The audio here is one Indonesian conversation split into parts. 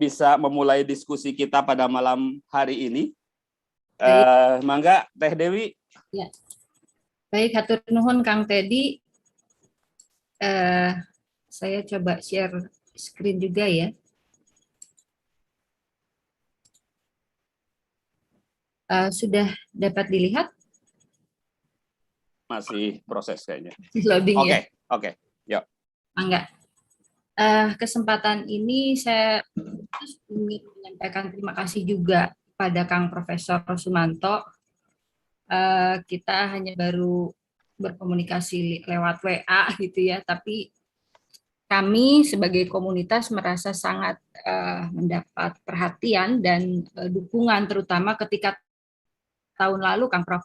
bisa memulai diskusi kita pada malam hari ini. Mangga Teh Dewi. Ya. Baik, hatur nuhun Kang Teddy. Saya coba share screen juga ya. Sudah dapat dilihat? Masih proses kayaknya. Loading ya. Oke. Yuk. Mangga. Kesempatan ini saya ingin menyampaikan terima kasih juga pada Kang Profesor Sumanto. Kita hanya baru berkomunikasi lewat WA gitu ya, tapi kami sebagai komunitas merasa sangat mendapat perhatian dan dukungan, terutama ketika tahun lalu Kang Prof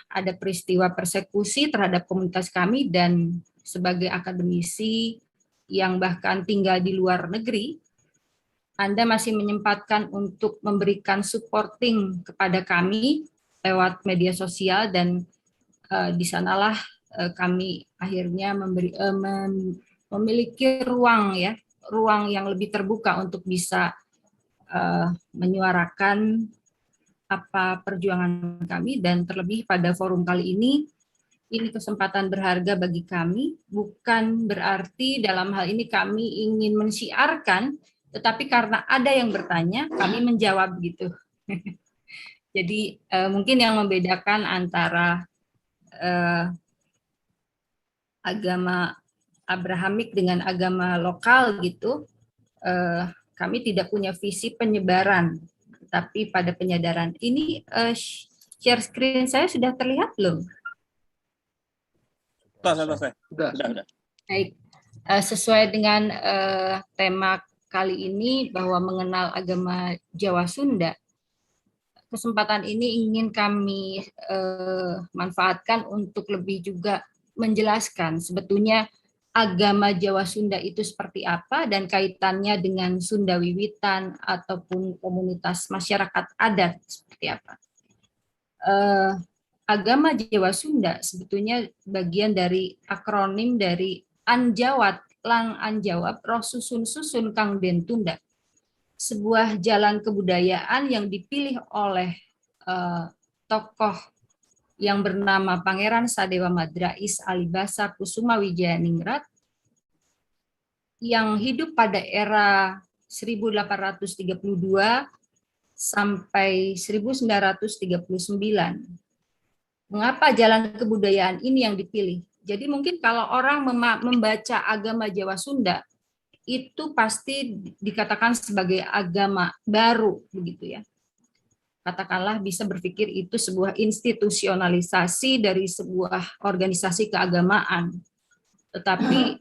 ada peristiwa persekusi terhadap komunitas kami, dan sebagai akademisi yang bahkan tinggal di luar negeri, Anda masih menyempatkan untuk memberikan supporting kepada kami lewat media sosial, dan di sanalah kami akhirnya memiliki ruang yang lebih terbuka untuk bisa menyuarakan apa perjuangan kami. Dan terlebih pada forum kali ini kesempatan berharga bagi kami, bukan berarti dalam hal ini kami ingin mensiarkan, tetapi karena ada yang bertanya, kami menjawab gitu. Jadi mungkin yang membedakan antara agama Abrahamik dengan agama lokal gitu, kami tidak punya visi penyebaran, tapi pada penyadaran. Ini share screen saya sudah terlihat belum? Sudah. Baik, sesuai dengan tema kali ini bahwa mengenal agama Jawa Sunda, kesempatan ini ingin kami manfaatkan untuk lebih juga menjelaskan sebetulnya agama Jawa Sunda itu seperti apa dan kaitannya dengan Sunda Wiwitan ataupun komunitas masyarakat adat seperti apa. Agama Jawa Sunda sebetulnya bagian dari akronim dari Anjawat Lang Anjawab Roh Susun Susun Kang Den Tunda, sebuah jalan kebudayaan yang dipilih oleh tokoh yang bernama Pangeran Sadewa Madrais Alibasa Kusuma Wijayaningrat yang hidup pada era 1832 sampai 1939. Mengapa jalan kebudayaan ini yang dipilih? Jadi mungkin kalau orang membaca agama Jawa Sunda, itu pasti dikatakan sebagai agama baru, begitu ya. Katakanlah bisa berpikir itu sebuah institusionalisasi dari sebuah organisasi keagamaan. Tetapi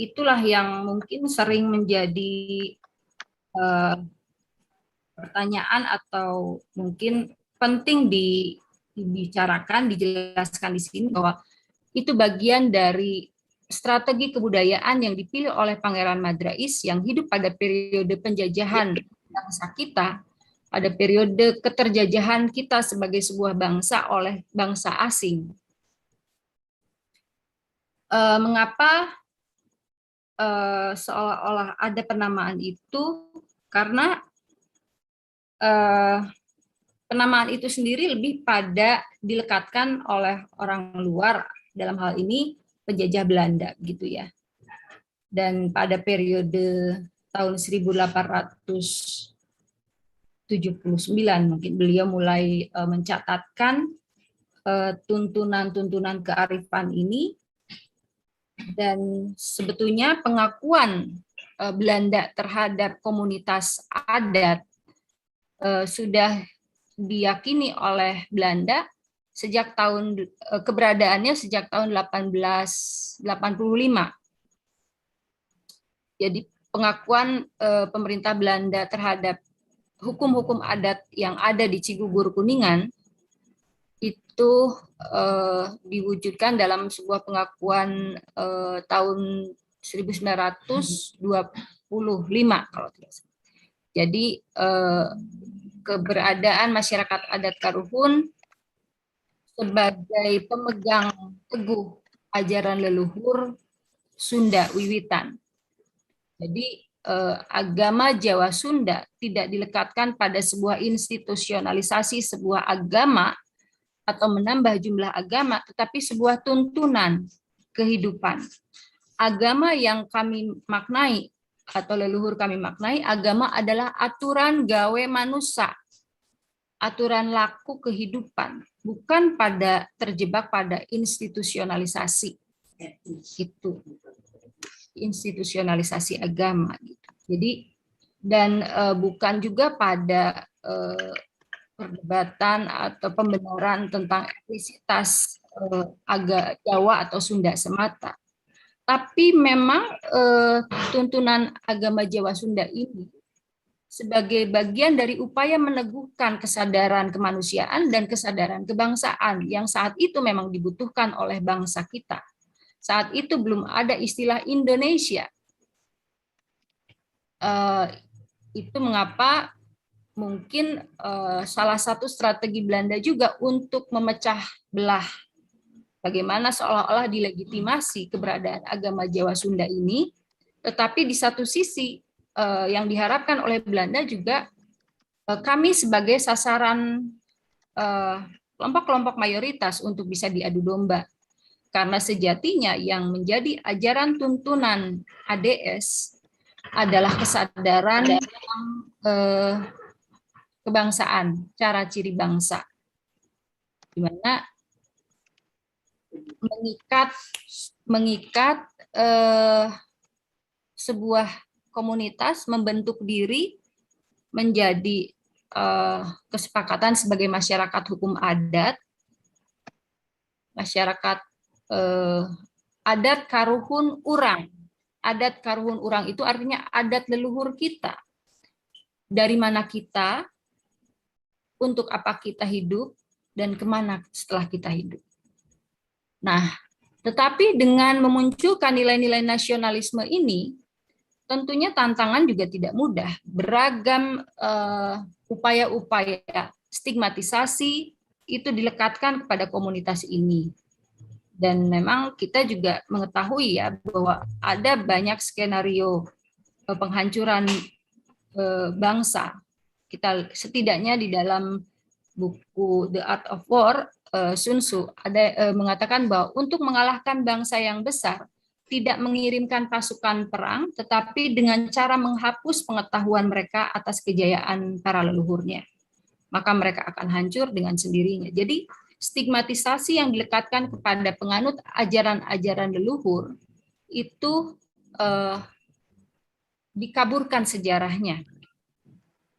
itulah yang mungkin sering menjadi pertanyaan atau mungkin penting dibicarakan, dijelaskan di sini bahwa itu bagian dari strategi kebudayaan yang dipilih oleh Pangeran Madrais yang hidup pada periode penjajahan bangsa kita, pada periode keterjajahan kita sebagai sebuah bangsa oleh bangsa asing. Mengapa seolah-olah ada penamaan itu? Karena penamaan itu sendiri lebih pada dilekatkan oleh orang luar, dalam hal ini penjajah Belanda gitu ya. Dan pada periode tahun 1879 mungkin beliau mulai mencatatkan tuntunan-tuntunan kearifan ini, dan sebetulnya pengakuan Belanda terhadap komunitas adat sudah diyakini oleh Belanda sejak keberadaannya sejak tahun 1885. Jadi pengakuan pemerintah Belanda terhadap hukum-hukum adat yang ada di Cigugur Kuningan itu diwujudkan dalam sebuah pengakuan tahun 1925 kalau tidak salah. Jadi keberadaan masyarakat adat Karuhun sebagai pemegang teguh ajaran leluhur Sunda Wiwitan. Jadi agama Jawa Sunda tidak dilekatkan pada sebuah institusionalisasi sebuah agama atau menambah jumlah agama, tetapi sebuah tuntunan kehidupan. Agama yang kami maknai atau leluhur kami maknai, agama adalah aturan gawe manusia, aturan laku kehidupan, bukan pada terjebak pada institusionalisasi. Itu institusionalisasi agama. Jadi dan bukan juga pada perdebatan atau pembenaran tentang etnisitas agama Jawa atau Sunda semata. Tapi memang tuntunan agama Jawa Sunda ini sebagai bagian dari upaya meneguhkan kesadaran kemanusiaan dan kesadaran kebangsaan yang saat itu memang dibutuhkan oleh bangsa kita. Saat itu belum ada istilah Indonesia. Itu mengapa mungkin salah satu strategi Belanda juga untuk memecah belah bagaimana seolah-olah dilegitimasi keberadaan agama Jawa Sunda ini, tetapi di satu sisi yang diharapkan oleh Belanda juga kami sebagai sasaran kelompok-kelompok mayoritas untuk bisa diadu domba. Karena sejatinya yang menjadi ajaran tuntunan ADS adalah kesadaran kebangsaan, cara ciri bangsa, di mana mengikat sebuah komunitas membentuk diri menjadi kesepakatan sebagai masyarakat hukum adat, masyarakat adat karuhun urang. Adat karuhun urang itu artinya adat leluhur kita. Dari mana kita, untuk apa kita hidup, dan kemana setelah kita hidup. Nah, tetapi dengan memunculkan nilai-nilai nasionalisme ini, tentunya tantangan juga tidak mudah. Beragam upaya-upaya stigmatisasi itu dilekatkan kepada komunitas ini. Dan memang kita juga mengetahui ya bahwa ada banyak skenario penghancuran bangsa. Kita setidaknya di dalam buku The Art of War, Sun Tzu ada mengatakan bahwa untuk mengalahkan bangsa yang besar tidak mengirimkan pasukan perang, tetapi dengan cara menghapus pengetahuan mereka atas kejayaan para leluhurnya. Maka mereka akan hancur dengan sendirinya. Jadi stigmatisasi yang dilekatkan kepada penganut ajaran-ajaran leluhur itu dikaburkan sejarahnya.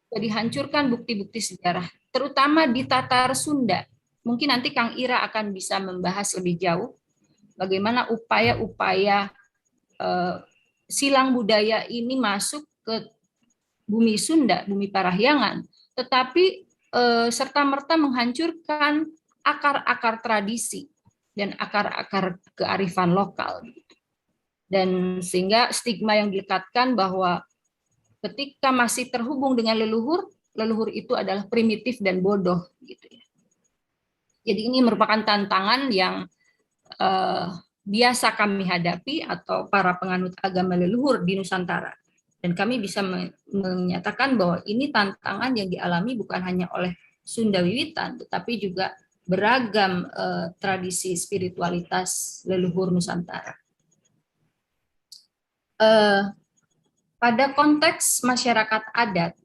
Jadi hancurkan bukti-bukti sejarah, terutama di Tatar Sunda. Mungkin nanti Kang Ira akan bisa membahas lebih jauh bagaimana upaya-upaya silang budaya ini masuk ke bumi Sunda, bumi Parahyangan, tetapi serta-merta menghancurkan akar-akar tradisi dan akar-akar kearifan lokal. Dan sehingga stigma yang dilekatkan bahwa ketika masih terhubung dengan leluhur, leluhur itu adalah primitif dan bodoh, gitu ya. Jadi ini merupakan tantangan yang biasa kami hadapi atau para penganut agama leluhur di Nusantara. Dan kami bisa menyatakan bahwa ini tantangan yang dialami bukan hanya oleh Sunda Wiwitan, tetapi juga beragam tradisi spiritualitas leluhur Nusantara. Pada konteks masyarakat adat,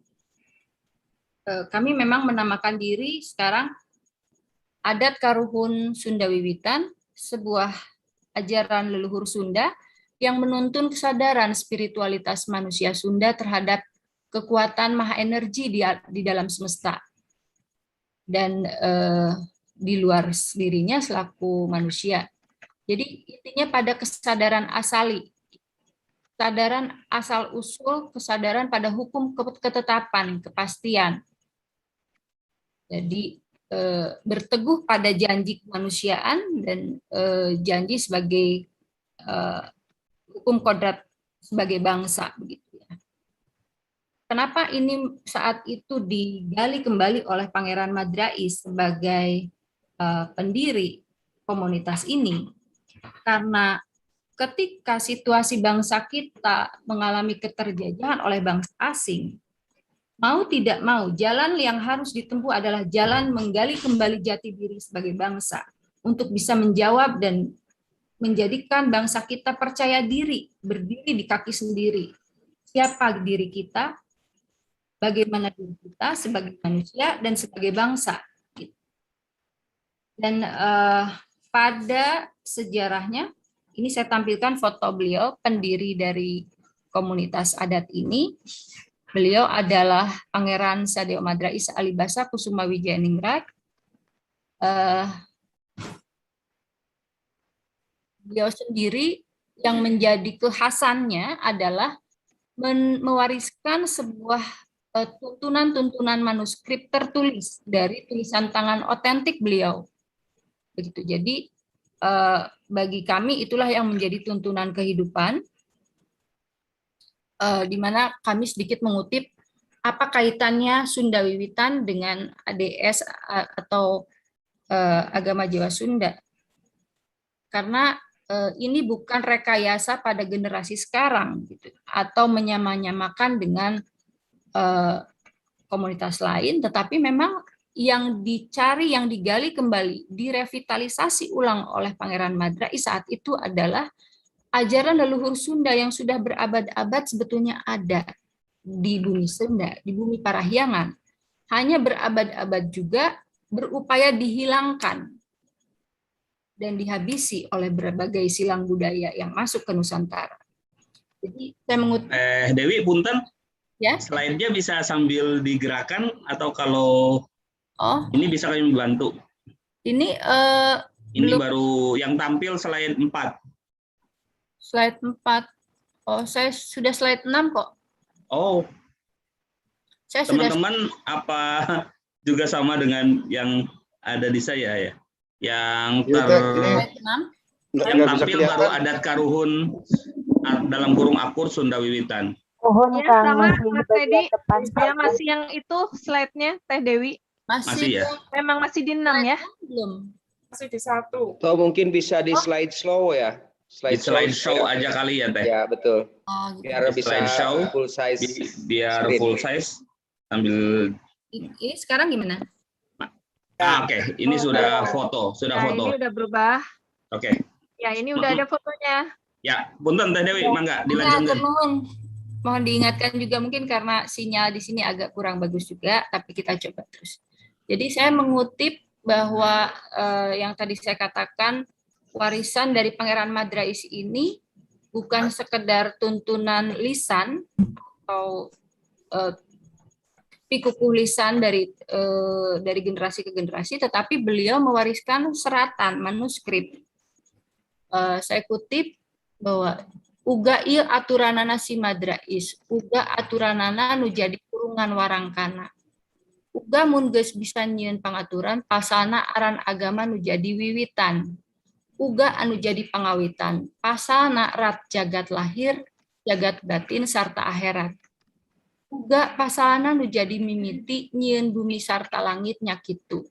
kami memang menamakan diri sekarang Adat Karuhun Sunda Wiwitan, sebuah ajaran leluhur Sunda yang menuntun kesadaran spiritualitas manusia Sunda terhadap kekuatan maha energi di dalam semesta dan di luar dirinya selaku manusia. Jadi intinya pada kesadaran asali, kesadaran asal usul, kesadaran pada hukum ketetapan, kepastian. Jadi berteguh pada janji kemanusiaan dan janji sebagai hukum kodrat sebagai bangsa, begitu ya. Kenapa ini saat itu digali kembali oleh Pangeran Madrais sebagai pendiri komunitas ini? Karena ketika situasi bangsa kita mengalami keterjajahan oleh bangsa asing, mau tidak mau, jalan yang harus ditempuh adalah jalan menggali kembali jati diri sebagai bangsa untuk bisa menjawab dan menjadikan bangsa kita percaya diri, berdiri di kaki sendiri. Siapa diri kita, bagaimana diri kita sebagai manusia dan sebagai bangsa. Dan pada sejarahnya, ini saya tampilkan foto beliau, pendiri dari komunitas adat ini. Beliau adalah Pangeran Sadeo Madrais Alibasa Kusuma Wijayaningrat. Beliau sendiri yang menjadi kekhasannya adalah mewariskan sebuah tuntunan-tuntunan manuskrip tertulis dari tulisan tangan otentik beliau. Begitu. Jadi bagi kami itulah yang menjadi tuntunan kehidupan, di mana kami sedikit mengutip apa kaitannya Sunda Wiwitan dengan ADS atau agama Jawa Sunda. Karena ini bukan rekayasa pada generasi sekarang, gitu, atau menyamakan dengan komunitas lain, tetapi memang yang dicari, yang digali kembali, direvitalisasi ulang oleh Pangeran Madrais saat itu adalah ajaran leluhur Sunda yang sudah berabad-abad sebetulnya ada di bumi Sunda, di bumi Parahyangan. Hanya berabad-abad juga berupaya dihilangkan dan dihabisi oleh berbagai silang budaya yang masuk ke Nusantara. Jadi saya mengutip. Dewi, punten, ya, slide-nya bisa sambil digerakkan atau kalau ini bisa kami bantu. Ini ini baru yang tampil slide 4. Slide 4. Oh, saya sudah slide 6 kok. Oh. Teman-teman apa juga sama dengan yang ada di saya ya? Yang tampil baru adat Karuhun dalam kurung akur Sunda Wiwitan. Pohon ya, sama Mas Teddy, ya masih yang itu slide-nya Teh Dewi. Masih ya? Memang masih di 6 ya? Belum. Masih di 1. Atau mungkin bisa di slide slow ya? Slide show aja kali ya Teh? Ya betul. Gitu. Biar bisa show, full size. Biar screen. Full size sambil. Ini sekarang gimana? Oke. Ini sudah foto, foto. Ini udah berubah. Oke. Ya, ini udah ada fotonya. Ya, punten Teh Dewi, mangga dilanjutkan. Mohon diingatkan juga mungkin karena sinyal di sini agak kurang bagus juga, tapi kita coba terus. Jadi saya mengutip bahwa yang tadi saya katakan, warisan dari Pangeran Madrais ini bukan sekedar tuntunan lisan atau pikukuh lisan dari generasi ke generasi, tetapi beliau mewariskan seratan manuskrip. Saya kutip bahwa uga ieu aturanana si Madrais, uga aturanana nu jadi kurungan warangkana. Uga mun geus bisa nyieun pangaturan, pasalna aran agama nu jadi wiwitan. Uga anu jadi pangawitan, pasalna rat jagat lahir, jagat batin sarta akhirat. Uga pasalna nu jadi mimiti nyieun bumi sarta langit nya kitu.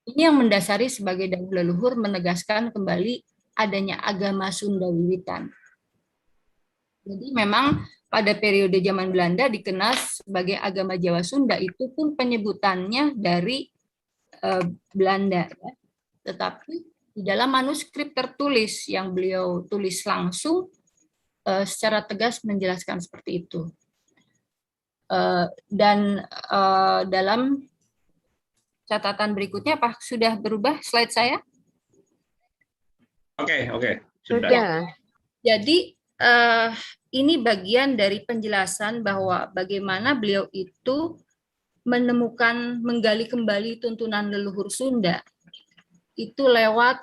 Ini yang mendasari sebagai dawuh leluhur menegaskan kembali adanya agama Sunda Wiwitan. Jadi memang pada periode zaman Belanda dikenal sebagai agama Jawa Sunda, itu pun penyebutannya dari Belanda. Ya. Tetapi di dalam manuskrip tertulis yang beliau tulis langsung secara tegas menjelaskan seperti itu. Dan dalam catatan berikutnya, Pak, sudah berubah slide saya? Oke. Sudah. Jadi ini bagian dari penjelasan bahwa bagaimana beliau itu menemukan, menggali kembali tuntunan leluhur Sunda. Itu lewat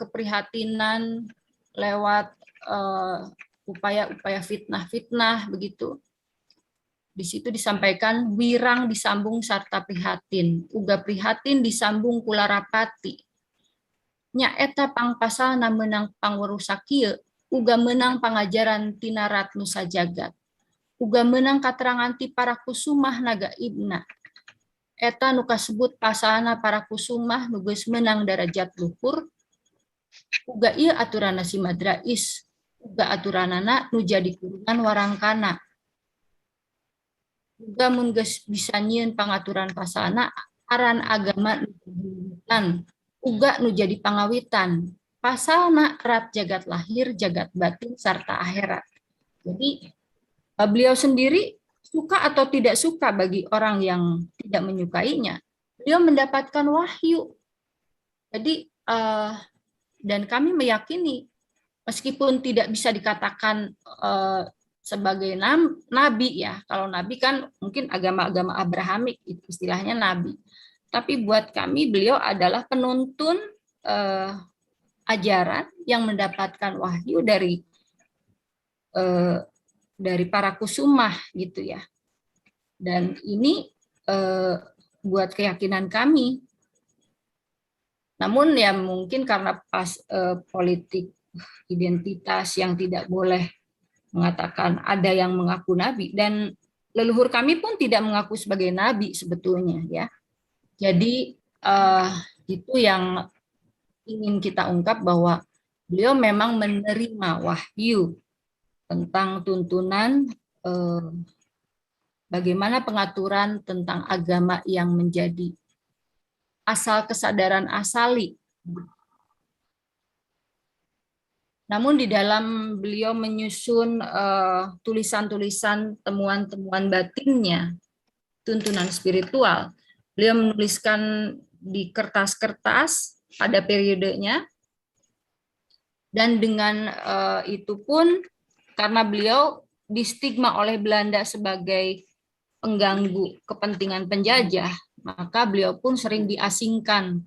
keprihatinan, lewat upaya-upaya fitnah-fitnah, begitu. Di situ disampaikan, wirang disambung sarta prihatin, uga prihatin disambung kula rapati. Nya eta pangpasalna menang pangwerusak kieu, uga menang pangajaran tina Ratnu Sajagat. Uga menang katerangan ti para kusumah naga ibna. Eta nu kasebut pasalna para kusumah nu geus menang darajat luhur, uga ieu aturanna si Madrais, uga aturanana nu jadi kurungan warangkana. Uga mun geus bisa nyieun pangaturan pasalna aran agama nu diluhuran, uga nu jadi pangawitan. Pasalna erat jagat lahir, jagat batin, sarta akhirat. Jadi beliau sendiri suka atau tidak suka bagi orang yang tidak menyukainya, beliau mendapatkan wahyu. Jadi dan kami meyakini meskipun tidak bisa dikatakan sebagai nabi ya, kalau nabi kan mungkin agama-agama Abrahamik itu istilahnya nabi. Tapi buat kami beliau adalah penuntun ajaran yang mendapatkan wahyu dari para kusumah gitu ya. Dan ini buat keyakinan kami. Namun ya mungkin karena politik identitas yang tidak boleh mengatakan ada yang mengaku nabi, dan leluhur kami pun tidak mengaku sebagai nabi sebetulnya ya. Jadi itu yang ingin kita ungkap, bahwa beliau memang menerima wahyu tentang tuntunan bagaimana pengaturan tentang agama yang menjadi asal kesadaran asali. Namun di dalam beliau menyusun tulisan-tulisan temuan-temuan batinnya, tuntunan spiritual, beliau menuliskan di kertas-kertas pada periodenya, dan dengan itu pun karena beliau distigma oleh Belanda sebagai pengganggu kepentingan penjajah, maka beliau pun sering diasingkan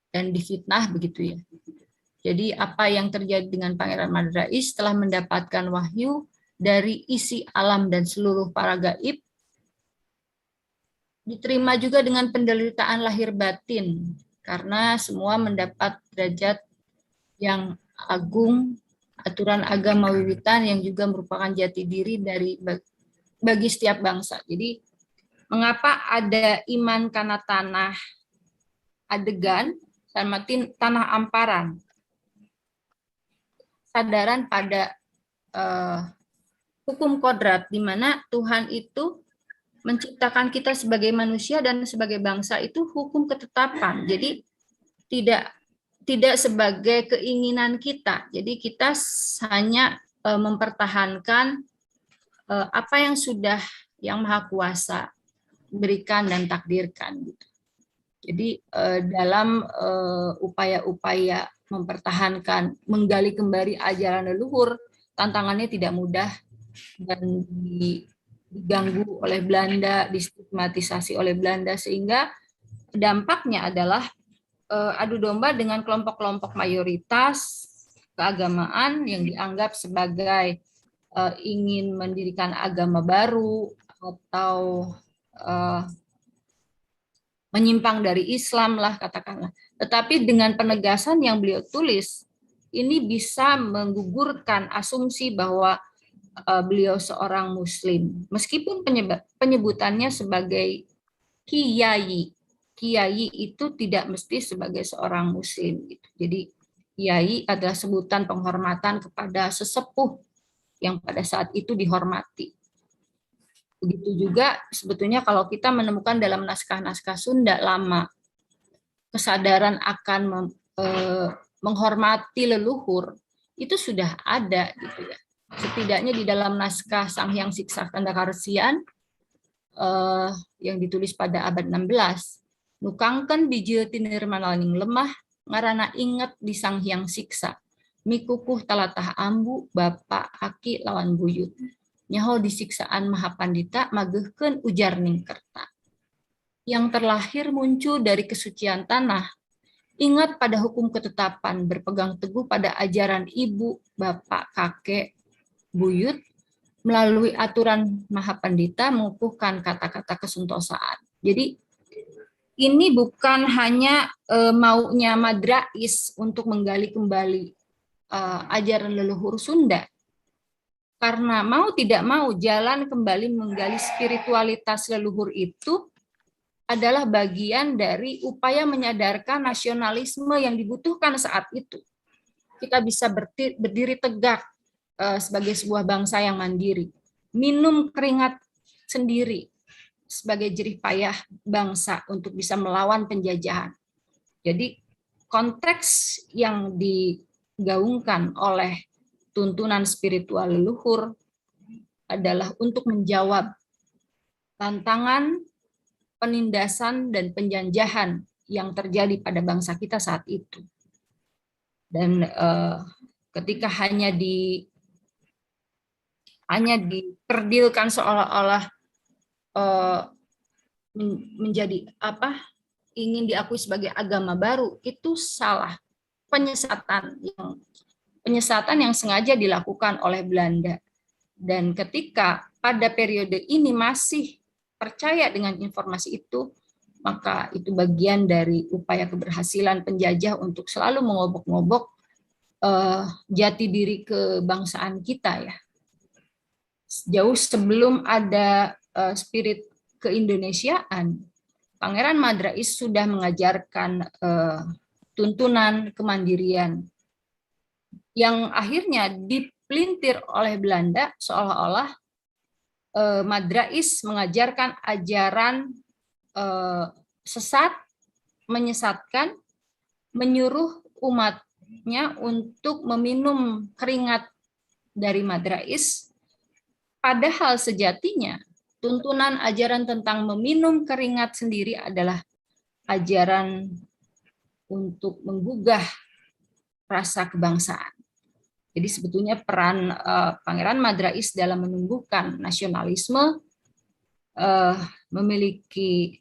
dan difitnah begitu ya. Jadi apa yang terjadi dengan Pangeran Madrais setelah mendapatkan wahyu dari isi alam dan seluruh para gaib, diterima juga dengan penderitaan lahir batin, karena semua mendapat derajat yang agung, aturan agama wiwitan yang juga merupakan jati diri bagi setiap bangsa. Jadi mengapa ada iman karena tanah adegan sama tanah amparan? Sadaran pada hukum kodrat, di mana Tuhan itu menciptakan kita sebagai manusia dan sebagai bangsa itu hukum ketetapan. Jadi tidak sebagai keinginan kita. Jadi kita hanya mempertahankan apa yang sudah Yang Maha Kuasa berikan dan takdirkan. Jadi dalam upaya-upaya mempertahankan, menggali kembali ajaran leluhur, tantangannya tidak mudah dan diganggu oleh Belanda, distigmatisasi oleh Belanda, sehingga dampaknya adalah adu domba dengan kelompok-kelompok mayoritas keagamaan yang dianggap sebagai ingin mendirikan agama baru atau menyimpang dari Islam lah katakanlah. Tetapi dengan penegasan yang beliau tulis, ini bisa menggugurkan asumsi bahwa beliau seorang Muslim, meskipun penyebutannya sebagai kiai. Kiai itu tidak mesti sebagai seorang Muslim. Jadi kiai adalah sebutan penghormatan kepada sesepuh yang pada saat itu dihormati. Begitu juga sebetulnya kalau kita menemukan dalam naskah-naskah Sunda lama, kesadaran akan menghormati leluhur itu sudah ada gitu ya. Setidaknya di dalam naskah Sang Hyang Siksa Kandakarsian yang ditulis pada abad 16, nukangken bijil tinir manaling lemah ngarana inget di Sang Hyang Siksa, mikukuh talatah ambu bapak aki lawan buyut, nyaho disiksaan Mahapandita magehkeun ujar Ningkerta. Yang terlahir muncul dari kesucian tanah, ingat pada hukum ketetapan, berpegang teguh pada ajaran ibu, bapak, kakek, buyut, melalui aturan Mahapandita mengukuhkan kata-kata kesentosaan. Jadi ini bukan hanya maunya Madrais untuk menggali kembali ajaran leluhur Sunda, karena mau tidak mau jalan kembali menggali spiritualitas leluhur itu adalah bagian dari upaya menyadarkan nasionalisme yang dibutuhkan saat itu. Kita bisa berdiri tegak sebagai sebuah bangsa yang mandiri, minum keringat sendiri sebagai jerih payah bangsa untuk bisa melawan penjajahan. Jadi konteks yang digaungkan oleh tuntunan spiritual leluhur adalah untuk menjawab tantangan, penindasan, dan penjajahan yang terjadi pada bangsa kita saat itu. Dan ketika hanya diperdilkan seolah-olah menjadi ingin diakui sebagai agama baru, itu salah. Penyesatan yang sengaja dilakukan oleh Belanda. Dan ketika pada periode ini masih percaya dengan informasi itu, maka itu bagian dari upaya keberhasilan penjajah untuk selalu mengobok-ngobok jati diri kebangsaan kita ya. Jauh sebelum ada spirit keindonesiaan, Pangeran Madrais sudah mengajarkan tuntunan kemandirian yang akhirnya dipelintir oleh Belanda seolah-olah Madrais mengajarkan ajaran sesat, menyesatkan, menyuruh umatnya untuk meminum keringat dari Madrais, padahal sejatinya tuntunan ajaran tentang meminum keringat sendiri adalah ajaran untuk menggugah rasa kebangsaan. Jadi sebetulnya peran Pangeran Madrais dalam menumbuhkan nasionalisme memiliki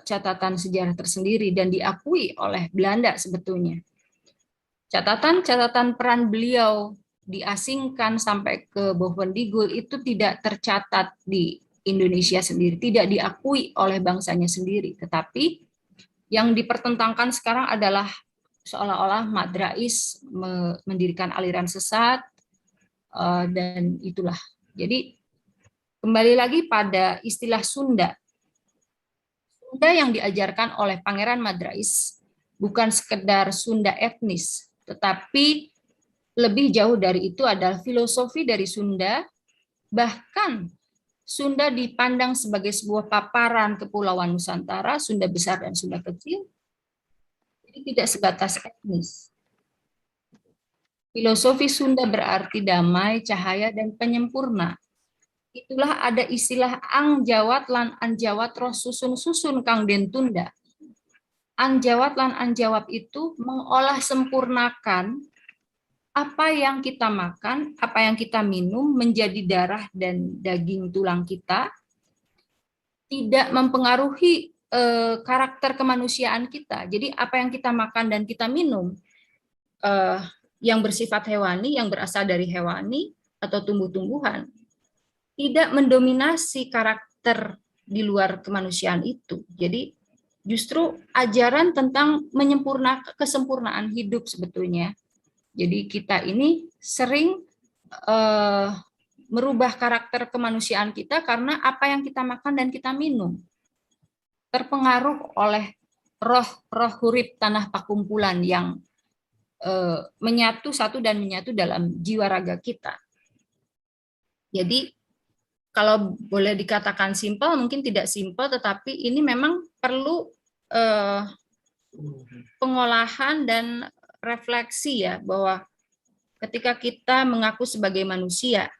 catatan sejarah tersendiri dan diakui oleh Belanda sebetulnya. Catatan peran beliau diasingkan sampai ke Bovendigul itu tidak tercatat di Indonesia sendiri, tidak diakui oleh bangsanya sendiri. Tetapi yang dipertentangkan sekarang adalah seolah-olah Madrais mendirikan aliran sesat, dan itulah. Jadi kembali lagi pada istilah Sunda. Sunda yang diajarkan oleh Pangeran Madrais bukan sekedar Sunda etnis, tetapi lebih jauh dari itu adalah filosofi dari Sunda. Bahkan Sunda dipandang sebagai sebuah paparan kepulauan Nusantara, Sunda besar dan Sunda kecil. Jadi tidak sebatas etnis. Filosofi Sunda berarti damai, cahaya, dan penyempurna. Itulah ada istilah angjawat lan anjawat roh susun-susun kang den tunda. Angjawat lan anjawab itu mengolah sempurnakan apa yang kita makan, apa yang kita minum menjadi darah dan daging tulang kita, tidak mempengaruhi karakter kemanusiaan kita. Jadi apa yang kita makan dan kita minum yang bersifat hewani, yang berasal dari hewani atau tumbuh-tumbuhan, tidak mendominasi karakter di luar kemanusiaan itu. Jadi justru ajaran tentang kesempurnaan hidup sebetulnya. Jadi kita ini sering merubah karakter kemanusiaan kita karena apa yang kita makan dan kita minum terpengaruh oleh roh hurip tanah pakumpulan yang menyatu dalam jiwa raga kita. Jadi kalau boleh dikatakan simpel, mungkin tidak simpel, tetapi ini memang perlu pengolahan dan refleksi ya, bahwa ketika kita mengaku sebagai manusia,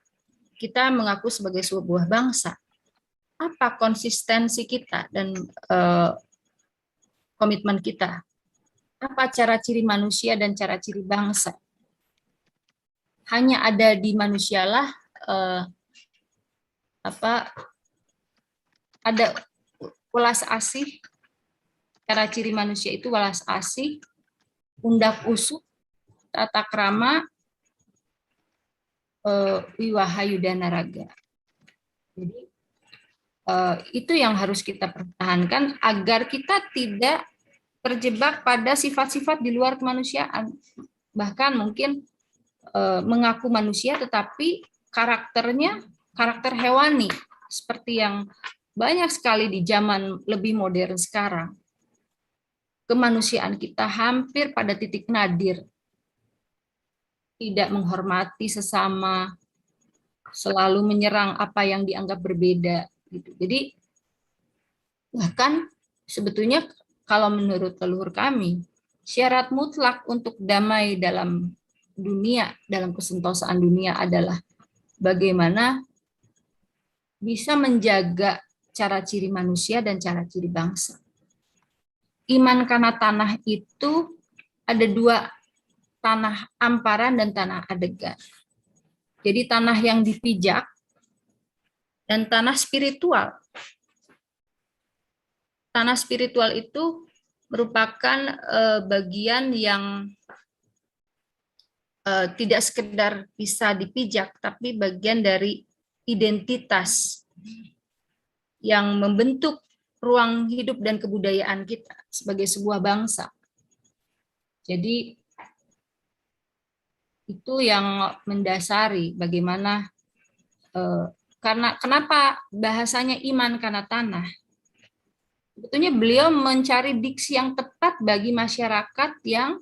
kita mengaku sebagai sebuah bangsa, apa konsistensi kita dan komitmen kita? Apa cara ciri manusia dan cara ciri bangsa? Hanya ada di manusialah ada welas asih. Cara ciri manusia itu welas asih, undak usuk, tata krama, wiwahayu dan naraga. Jadi itu yang harus kita pertahankan agar kita tidak terjebak pada sifat-sifat di luar kemanusiaan. Bahkan mungkin mengaku manusia tetapi karakternya karakter hewani, seperti yang banyak sekali di zaman lebih modern sekarang, kemanusiaan kita hampir pada titik nadir, tidak menghormati sesama, selalu menyerang apa yang dianggap berbeda. Gitu. Jadi bahkan sebetulnya kalau menurut leluhur kami, syarat mutlak untuk damai dalam dunia, dalam kesentosaan dunia adalah bagaimana bisa menjaga cara ciri manusia dan cara ciri bangsa. Iman karena tanah itu ada dua, tanah amparan dan tanah adegan. Jadi tanah yang dipijak dan tanah spiritual. Tanah spiritual itu merupakan bagian yang tidak sekedar bisa dipijak, tapi bagian dari identitas yang membentuk ruang hidup dan kebudayaan kita sebagai sebuah bangsa. Jadi itu yang mendasari bagaimana, karena kenapa bahasanya iman karena tanah. Sebetulnya beliau mencari diksi yang tepat bagi masyarakat yang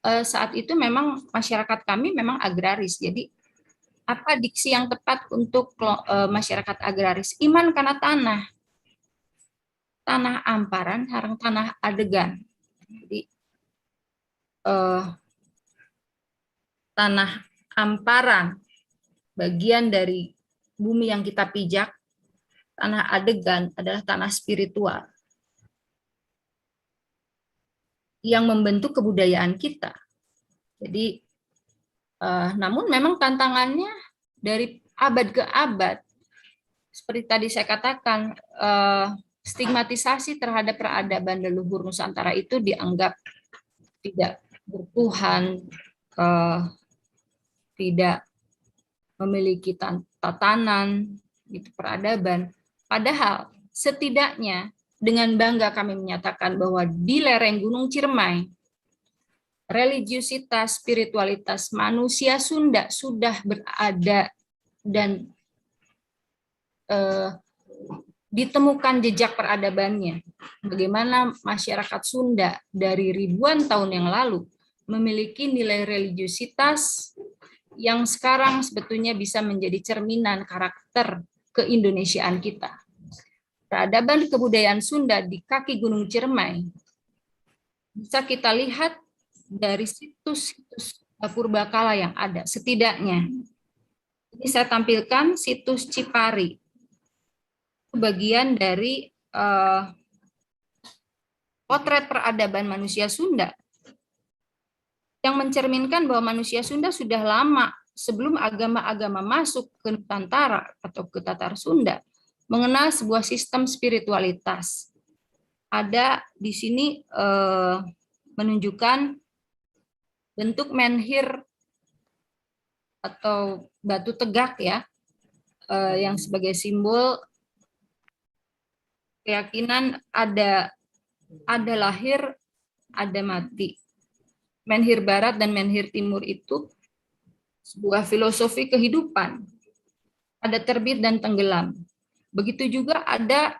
saat itu memang masyarakat kami memang agraris. Jadi apa diksi yang tepat untuk masyarakat agraris? Iman karena tanah. Tanah amparan, sarang tanah adegan. Jadi tanah amparan, bagian dari bumi yang kita pijak. Tanah adegan adalah tanah spiritual yang membentuk kebudayaan kita. Jadi, namun memang tantangannya dari abad ke abad, seperti tadi saya katakan, stigmatisasi terhadap peradaban leluhur Nusantara itu dianggap tidak bertuhan, tidak memiliki tatanan, gitu, peradaban. Padahal setidaknya dengan bangga kami menyatakan bahwa di lereng Gunung Ciremai, religiusitas, spiritualitas manusia Sunda sudah berada dan ditemukan jejak peradabannya. Bagaimana masyarakat Sunda dari ribuan tahun yang lalu memiliki nilai religiusitas yang sekarang sebetulnya bisa menjadi cerminan karakter keindonesiaan kita. Peradaban kebudayaan Sunda di kaki Gunung Ciremai bisa kita lihat dari situs-situs purbakala yang ada, setidaknya. Ini saya tampilkan situs Cipari, bagian dari potret peradaban manusia Sunda yang mencerminkan bahwa manusia Sunda sudah lama sebelum agama-agama masuk ke Nusantara atau ke Tatar Sunda mengenal sebuah sistem spiritualitas. Ada di sini menunjukkan bentuk menhir atau batu tegak ya, yang sebagai simbol keyakinan ada lahir, ada mati. Menhir Barat dan menhir Timur itu sebuah filosofi kehidupan. Ada terbit dan tenggelam. Begitu juga ada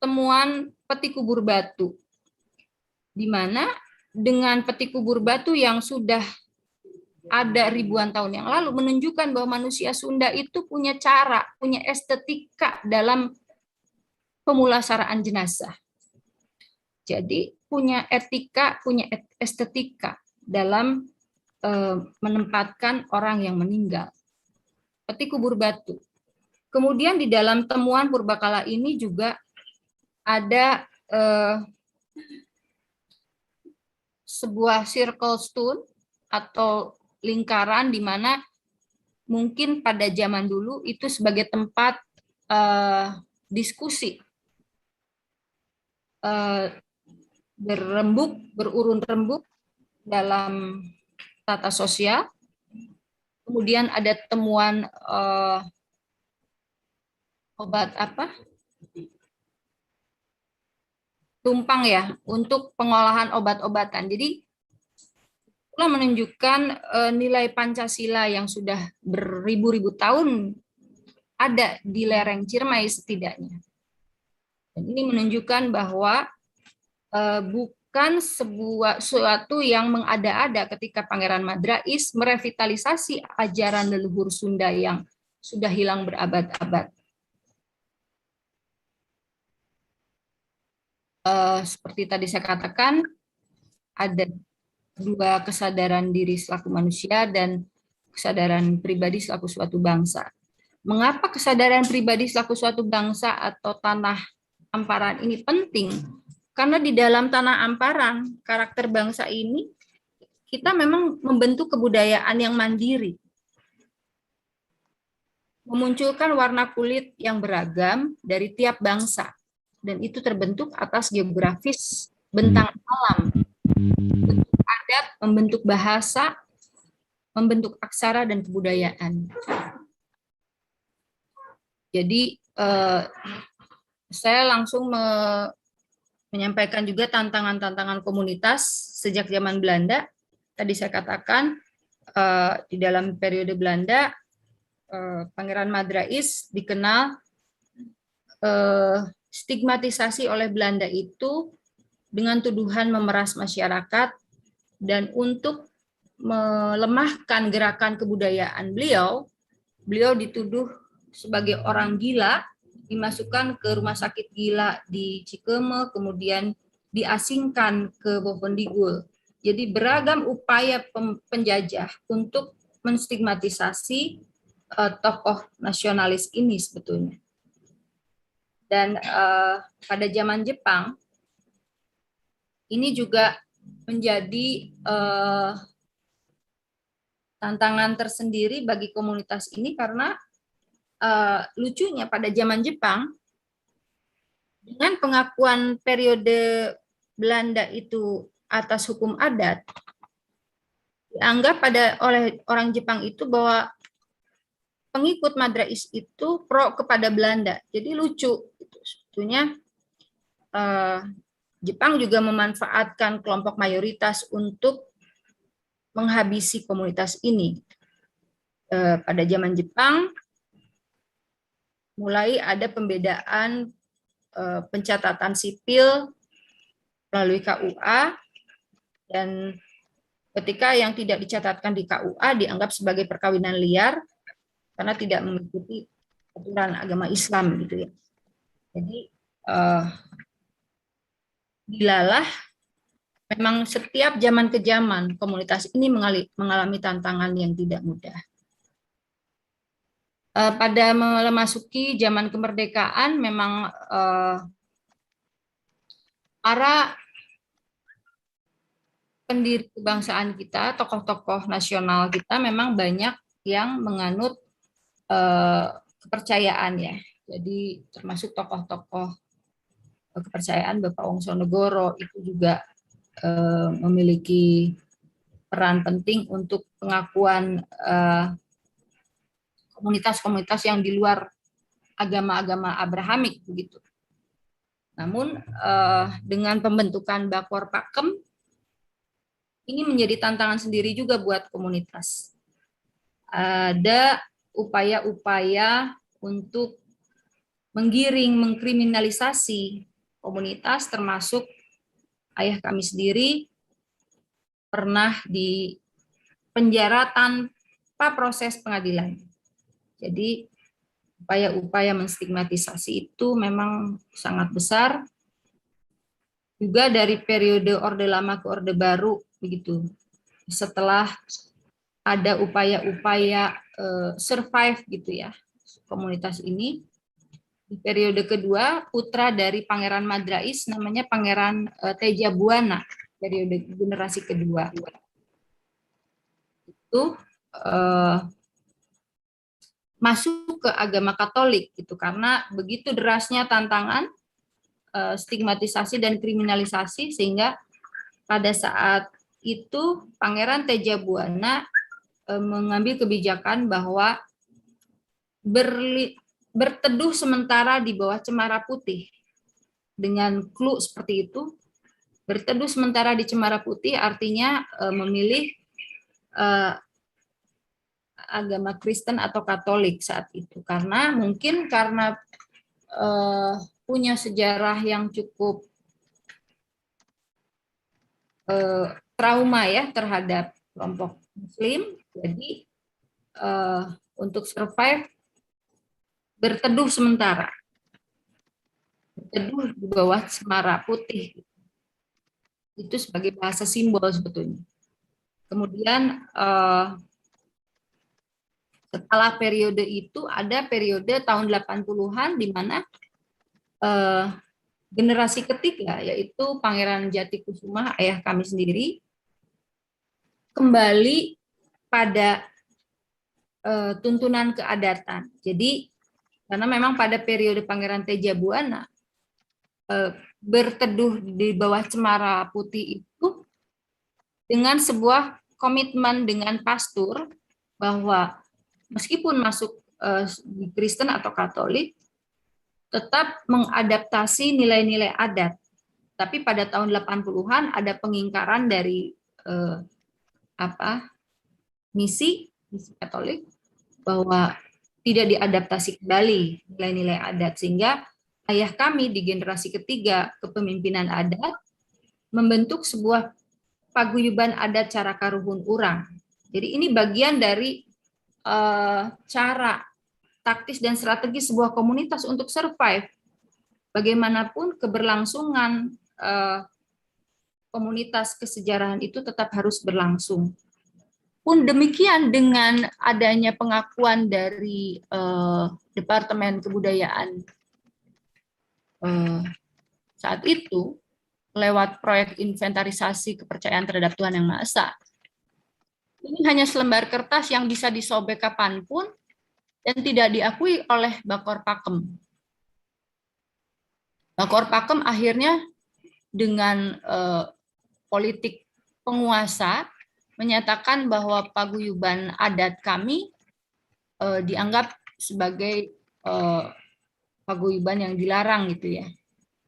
temuan peti kubur batu, di mana dengan peti kubur batu yang sudah ada ribuan tahun yang lalu menunjukkan bahwa manusia Sunda itu punya cara, punya estetika dalam pemulasaraan jenazah. Jadi punya etika, punya estetika dalam menempatkan orang yang meninggal. Peti kubur batu. Kemudian di dalam temuan purbakala ini juga ada sebuah circle stone atau lingkaran di mana mungkin pada zaman dulu itu sebagai tempat diskusi, berurun rembuk dalam tata sosial. Kemudian ada temuan obat tumpang ya untuk pengolahan obat-obatan. Jadi itulah menunjukkan nilai Pancasila yang sudah beribu-ribu tahun ada di lereng Ciremai setidaknya. Dan ini menunjukkan bahwa bukan suatu yang mengada-ada ketika Pangeran Madrais merevitalisasi ajaran leluhur Sunda yang sudah hilang berabad-abad. Seperti tadi saya katakan, ada dua kesadaran diri selaku manusia dan kesadaran pribadi selaku suatu bangsa. Mengapa kesadaran pribadi selaku suatu bangsa atau tanah amparan ini penting? Karena di dalam tanah amparan, karakter bangsa ini, kita memang membentuk kebudayaan yang mandiri. Memunculkan warna kulit yang beragam dari tiap bangsa. Dan itu terbentuk atas geografis bentang alam. Membentuk adat, membentuk bahasa, membentuk aksara dan kebudayaan. Jadi, saya langsung menyampaikan juga tantangan-tantangan komunitas sejak zaman Belanda. Tadi saya katakan di dalam periode Belanda, Pangeran Madrais dikenal stigmatisasi oleh Belanda itu dengan tuduhan memeras masyarakat, dan untuk melemahkan gerakan kebudayaan beliau dituduh sebagai orang gila, dimasukkan ke rumah sakit gila di Cikeme, kemudian diasingkan ke Bovendigul. Jadi beragam upaya penjajah untuk menstigmatisasi tokoh nasionalis ini sebetulnya. Dan pada zaman Jepang, ini juga menjadi tantangan tersendiri bagi komunitas ini karena lucunya pada zaman Jepang, dengan pengakuan periode Belanda itu atas hukum adat, dianggap oleh orang Jepang itu bahwa pengikut Madrais itu pro kepada Belanda. Jadi lucu. Sebetulnya Jepang juga memanfaatkan kelompok mayoritas untuk menghabisi komunitas ini. Pada zaman Jepang, mulai ada pembedaan pencatatan sipil melalui KUA, dan ketika yang tidak dicatatkan di KUA dianggap sebagai perkawinan liar karena tidak mengikuti aturan agama Islam gitu ya. Jadi dilalah memang setiap zaman ke zaman komunitas ini mengalami tantangan yang tidak mudah. Pada memasuki zaman kemerdekaan memang para pendiri kebangsaan kita, tokoh-tokoh nasional kita memang banyak yang menganut kepercayaan ya. Jadi termasuk tokoh-tokoh kepercayaan Bapak Wongsonegoro itu juga memiliki peran penting untuk pengakuan komunitas-komunitas yang di luar agama-agama Abrahamik begitu. Namun dengan pembentukan Bakor Pakem ini menjadi tantangan sendiri juga buat komunitas. Ada upaya-upaya untuk menggiring, mengkriminalisasi komunitas, termasuk ayah kami sendiri pernah di penjara tanpa proses pengadilan. Jadi upaya-upaya menstigmatisasi itu memang sangat besar. Juga dari periode Orde Lama ke Orde Baru begitu. Setelah ada upaya-upaya survive gitu ya komunitas ini, di periode kedua putra dari Pangeran Madrais namanya Pangeran Teja Buana, periode generasi kedua itu masuk ke agama Katolik gitu, karena begitu derasnya tantangan stigmatisasi dan kriminalisasi, sehingga pada saat itu Pangeran Teja Buana mengambil kebijakan bahwa berteduh sementara di bawah cemara putih. Dengan clue seperti itu, berteduh sementara di cemara putih artinya memilih agama Kristen atau Katolik saat itu, karena mungkin karena punya sejarah yang cukup trauma ya terhadap kelompok Muslim, jadi untuk survive berteduh sementara, berteduh di bawah cemara putih, itu sebagai bahasa simbol sebetulnya. Kemudian setelah periode itu ada periode tahun 80-an di mana generasi ketiga, yaitu Pangeran Jatikusuma, ayah kami sendiri, kembali pada tuntunan keadatan. Jadi karena memang pada periode Pangeran Tejabuana berteduh di bawah cemara putih itu dengan sebuah komitmen dengan pastor bahwa meskipun masuk di Kristen atau Katolik, tetap mengadaptasi nilai-nilai adat. Tapi pada tahun 80-an ada pengingkaran dari misi Katolik bahwa tidak diadaptasi kembali nilai-nilai adat, sehingga ayah kami di generasi ketiga kepemimpinan adat membentuk sebuah paguyuban adat Caraka Ruhun Urang. Jadi ini bagian dari cara taktis dan strategis sebuah komunitas untuk survive. Bagaimanapun keberlangsungan komunitas kesejarahan itu tetap harus berlangsung. Pun demikian dengan adanya pengakuan dari Departemen Kebudayaan saat itu lewat proyek inventarisasi kepercayaan terhadap Tuhan Yang Maha Esa. Ini hanya selembar kertas yang bisa disobek kapanpun dan tidak diakui oleh Bakor Pakem. Bakor Pakem akhirnya dengan politik penguasa menyatakan bahwa paguyuban adat kami dianggap sebagai paguyuban yang dilarang gitu ya.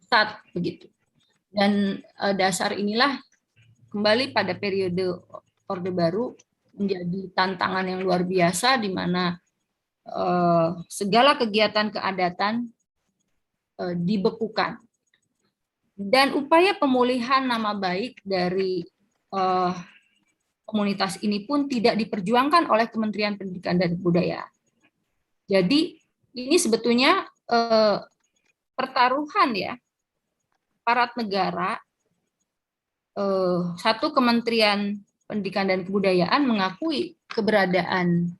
Saat begitu. Dan dasar inilah kembali pada periode Orde Baru menjadi tantangan yang luar biasa di mana segala kegiatan keadatan dibekukan. Dan upaya pemulihan nama baik dari komunitas ini pun tidak diperjuangkan oleh Kementerian Pendidikan dan Kebudayaan. Jadi ini sebetulnya pertaruhan ya, aparat negara, satu Kementerian Pendidikan dan Kebudayaan mengakui keberadaan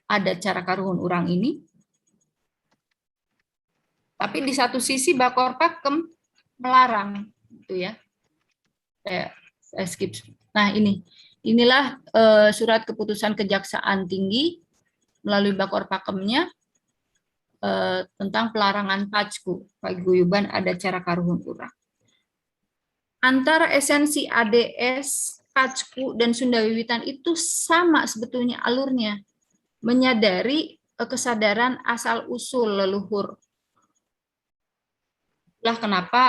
adat Caraka Ruhun Urang ini, tapi di satu sisi Bakor Pakem melarang, gitu ya. Saya skip. Nah inilah surat keputusan Kejaksaan Tinggi melalui Bakor Pakemnya tentang pelarangan paguyuban adat Caraka Ruhun Urang. Antara esensi ADS, Packu, dan Sunda Wiwitan itu sama sebetulnya alurnya, menyadari kesadaran asal-usul leluhur. Itulah kenapa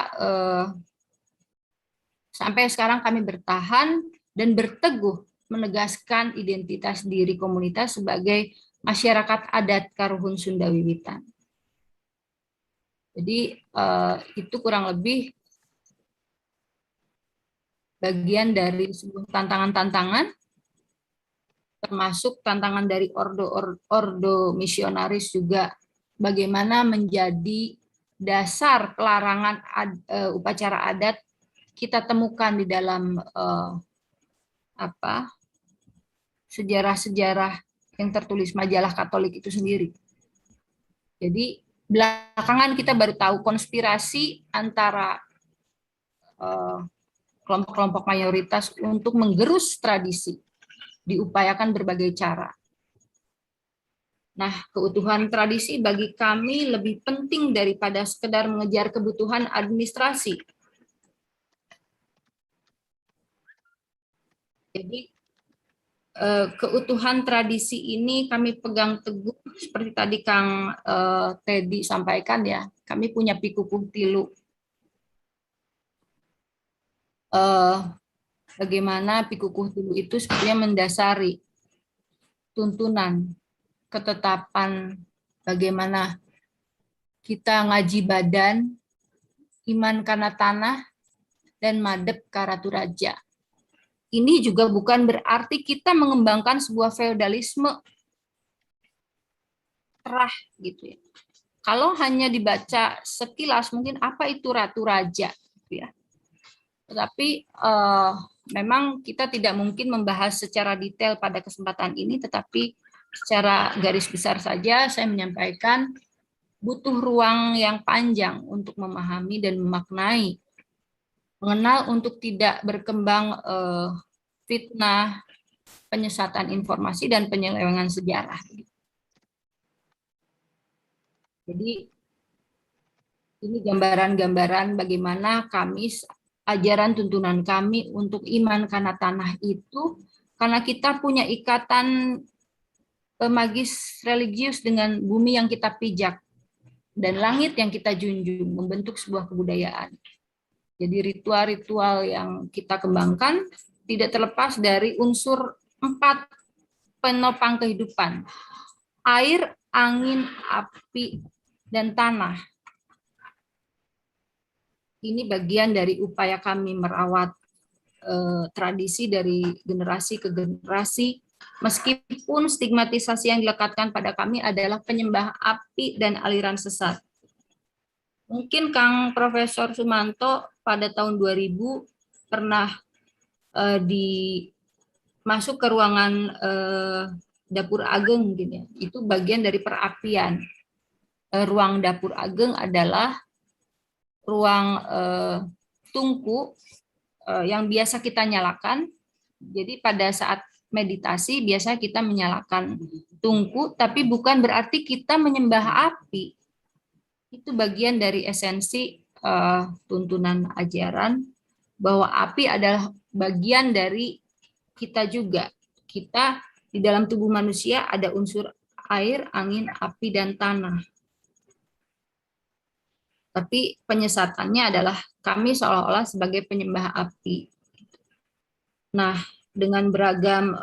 sampai sekarang kami bertahan dan berteguh menegaskan identitas diri komunitas sebagai masyarakat adat Karuhun Sunda Wiwitan. Jadi itu kurang lebih bagian dari sebuah tantangan-tantangan, termasuk tantangan dari ordo misionaris juga, bagaimana menjadi dasar pelarangan upacara adat kita temukan di dalam sejarah-sejarah yang tertulis majalah Katolik itu sendiri. Jadi belakangan kita baru tahu konspirasi antara kelompok-kelompok mayoritas untuk menggerus tradisi, diupayakan berbagai cara. Nah, keutuhan tradisi bagi kami lebih penting daripada sekedar mengejar kebutuhan administrasi. Jadi, keutuhan tradisi ini kami pegang teguh, seperti tadi Kang Teddy sampaikan ya, kami punya pikukuh tilu. Bagaimana pikukuh tilu itu sebenarnya mendasari tuntunan, ketetapan bagaimana kita ngaji badan, iman karena tanah, dan madep karatu raja. Ini juga bukan berarti kita mengembangkan sebuah feodalisme terah gitu ya. Kalau hanya dibaca sekilas mungkin apa itu ratu raja gitu ya. Tetapi memang kita tidak mungkin membahas secara detail pada kesempatan ini, tetapi secara garis besar saja saya menyampaikan butuh ruang yang panjang untuk memahami dan memaknai, mengenal untuk tidak berkembang fitnah, penyesatan informasi, dan penyelewengan sejarah. Jadi ini gambaran-gambaran bagaimana kami, ajaran tuntunan kami untuk iman karena tanah itu, karena kita punya ikatan magis religius dengan bumi yang kita pijak dan langit yang kita junjung, membentuk sebuah kebudayaan. Jadi ritual-ritual yang kita kembangkan tidak terlepas dari unsur 4 penopang kehidupan: air, angin, api, dan tanah. Ini bagian dari upaya kami merawat tradisi dari generasi ke generasi, meskipun stigmatisasi yang dilekatkan pada kami adalah penyembah api dan aliran sesat. Mungkin Kang Profesor Sumanto pada tahun 2000 pernah masuk ke ruangan dapur ageng mungkin ya. Itu bagian dari perapian. Ruang dapur ageng adalah ruang tungku yang biasa kita nyalakan. Jadi pada saat meditasi biasa kita menyalakan tungku, tapi bukan berarti kita menyembah api. Itu bagian dari esensi tuntunan ajaran bahwa api adalah bagian dari kita juga. Kita di dalam tubuh manusia ada unsur air, angin, api, dan tanah. Tapi penyesatannya adalah kami seolah-olah sebagai penyembah api. Nah, dengan beragam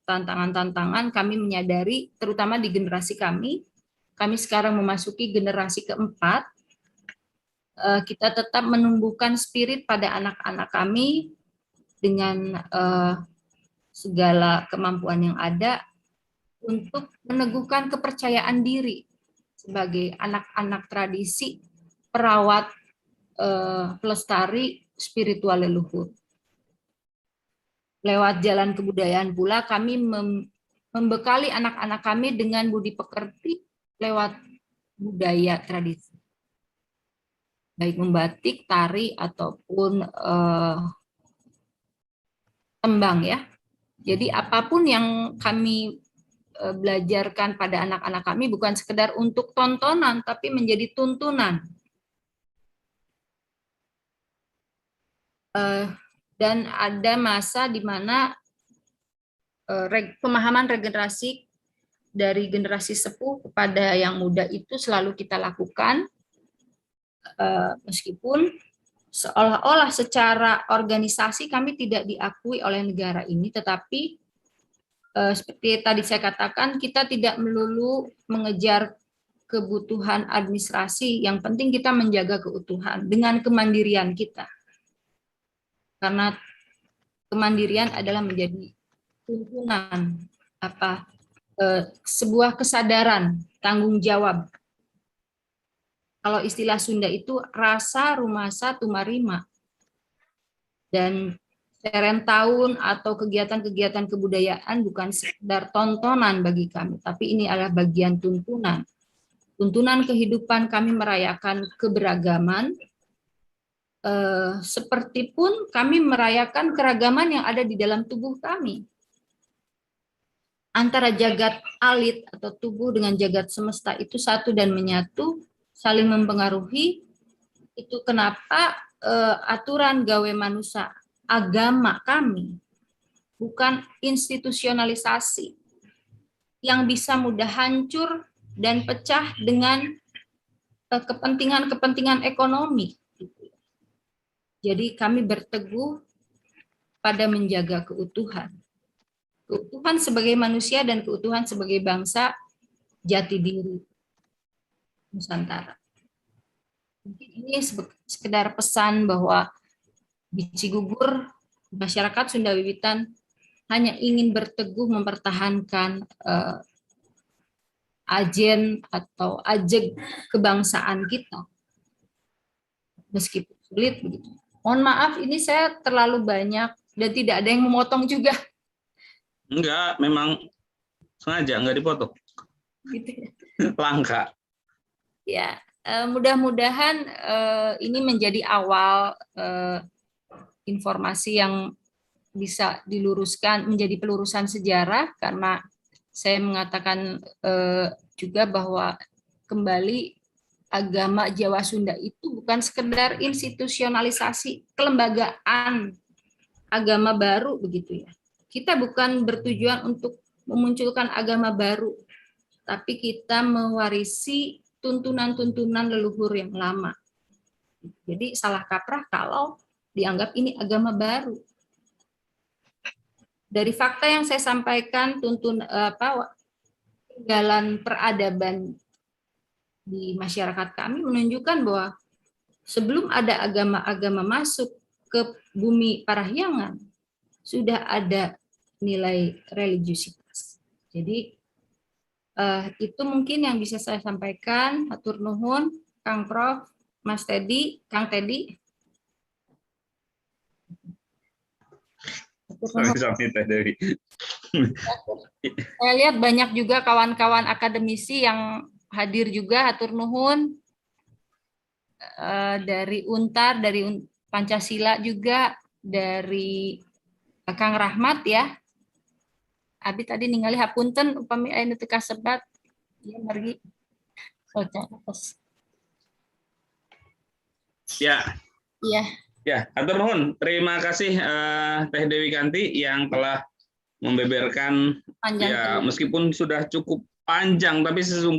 tantangan-tantangan kami menyadari, terutama di generasi kami sekarang memasuki generasi keempat, kita tetap menumbuhkan spirit pada anak-anak kami dengan segala kemampuan yang ada untuk meneguhkan kepercayaan diri sebagai anak-anak tradisi, perawat, pelestari spiritual leluhur. Lewat jalan kebudayaan pula kami membekali anak-anak kami dengan budi pekerti lewat budaya tradisi. Baik membatik, tari, ataupun tembang ya. Jadi apapun yang kami belajarkan pada anak-anak kami bukan sekedar untuk tontonan, tapi menjadi tuntunan. Dan ada masa di mana pemahaman regenerasi dari generasi sepuh kepada yang muda itu selalu kita lakukan, meskipun seolah-olah secara organisasi kami tidak diakui oleh negara ini, tetapi seperti tadi saya katakan, kita tidak melulu mengejar kebutuhan administrasi, yang penting kita menjaga keutuhan dengan kemandirian kita. Karena kemandirian adalah menjadi tuntunan sebuah kesadaran tanggung jawab. Kalau istilah Sunda itu rasa rumasa tumarima. Dan serentahun atau kegiatan-kegiatan kebudayaan bukan sekedar tontonan bagi kami, tapi ini adalah bagian tuntunan. Tuntunan kehidupan kami merayakan keberagaman, seperti pun kami merayakan keragaman yang ada di dalam tubuh kami. Antara jagat alit atau tubuh dengan jagat semesta itu satu dan menyatu, saling mempengaruhi. Itu kenapa aturan gawe manusia agama kami bukan institusionalisasi yang bisa mudah hancur dan pecah dengan kepentingan-kepentingan ekonomi. Jadi kami berteguh pada menjaga keutuhan. keutuhan sebagai manusia dan keutuhan sebagai bangsa jati diri Nusantara. Mungkin ini sekedar pesan bahwa di Cigugur masyarakat Sunda Wiwitan hanya ingin berteguh mempertahankan ajen atau ajeg kebangsaan kita meskipun sulit begitu. Mohon maaf ini saya terlalu banyak dan tidak ada yang memotong juga. Enggak, memang sengaja nggak dipotong. Gitu ya. Langka. Ya, mudah-mudahan ini menjadi awal informasi yang bisa diluruskan menjadi pelurusan sejarah, karena saya mengatakan juga bahwa kembali agama Jawa Sunda itu bukan sekedar institusionalisasi kelembagaan agama baru begitu ya. Kita bukan bertujuan untuk memunculkan agama baru, tapi kita mewarisi tuntunan-tuntunan leluhur yang lama. Jadi salah kaprah kalau dianggap ini agama baru. Dari fakta yang saya sampaikan, jalan peradaban di masyarakat kami menunjukkan bahwa sebelum ada agama-agama masuk ke bumi Parahyangan, sudah ada nilai religiusitas. Jadi itu mungkin yang bisa saya sampaikan. Hatur nuhun, Kang Prof, Mas Teddy, Kang Teddy. Sami Teh Dewi. Saya lihat banyak juga kawan-kawan akademisi yang hadir juga. Hatur nuhun dari Untar, dari Pancasila juga, dari Kang Rahmat ya. Abi tadi ningali hapunten upami aya nu teu kasebat. Ieu margi. Ya. Iya. Ya, atur nuhun. Terima kasih Teh Dewi Kanti yang telah membeberkan Panjang ya meskipun sudah cukup panjang tapi sesungguhnya